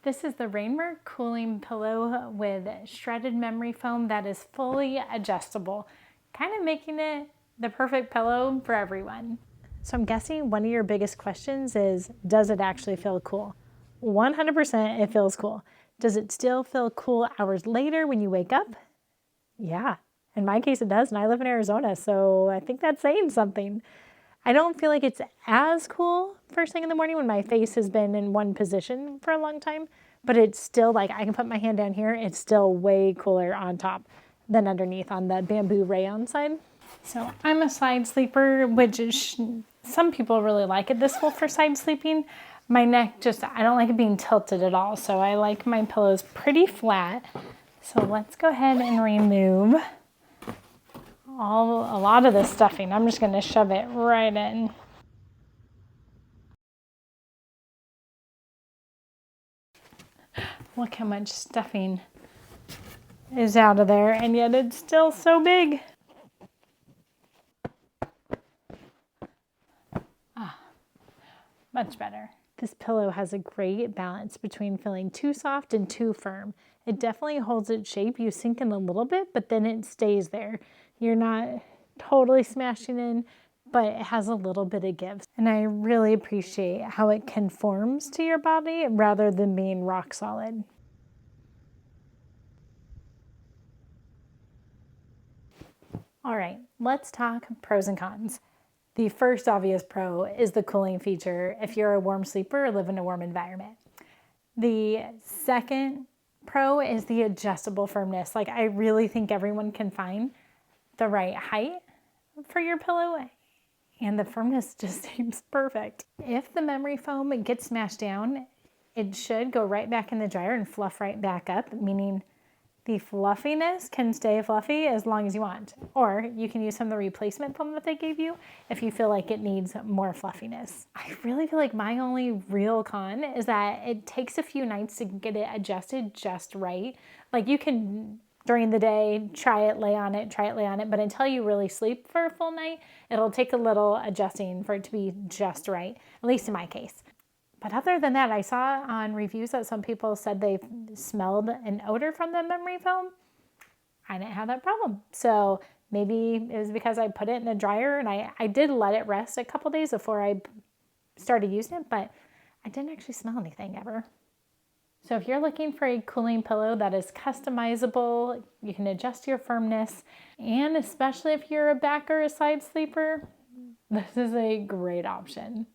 This is the Rainwear cooling pillow with shredded memory foam that is fully adjustable, kind of making it the perfect pillow for everyone. So I'm guessing one of your biggest questions is, does it actually feel cool? 100% it feels cool. Does it still feel cool hours later when you wake up? Yeah, in my case it does, and I live in Arizona, so I think that's saying something. I don't feel like it's as cool first thing in the morning when my face has been in one position for a long time, but it's still like I can put my hand down here, it's still way cooler on top than underneath on the bamboo rayon side. So I'm a side sleeper, which is, some people really like it this full for side sleeping. My neck just, I don't like it being tilted at all, so I like my pillows pretty flat. So let's go ahead and remove a lot of this stuffing. I'm just going to shove it right in. Look how much stuffing is out of there, and yet it's still so big. Much better. This pillow has a great balance between feeling too soft and too firm. It definitely holds its shape. You sink in a little bit, but then it stays there. You're not totally smashing in, but it has a little bit of give. And I really appreciate how it conforms to your body rather than being rock solid. All right, let's talk pros and cons. The first obvious pro is the cooling feature if you're a warm sleeper or live in a warm environment. The second pro is the adjustable firmness. Like, I really think everyone can find the right height for your pillow, and the firmness just seems perfect. If the memory foam gets smashed down, it should go right back in the dryer and fluff right back up, meaning the fluffiness can stay fluffy as long as you want. Or you can use some of the replacement foam that they gave you if you feel like it needs more fluffiness. I really feel like my only real con is that it takes a few nights to get it adjusted just right. Like, you can, during the day, try it, lay on it, but until you really sleep for a full night, it'll take a little adjusting for it to be just right, at least in my case. But other than that, I saw on reviews that some people said they smelled an odor from the memory foam. I didn't have that problem. So maybe it was because I put it in a dryer, and I did let it rest a couple days before I started using it, but I didn't actually smell anything ever. So if you're looking for a cooling pillow that is customizable, you can adjust your firmness, and especially if you're a back or a side sleeper, this is a great option.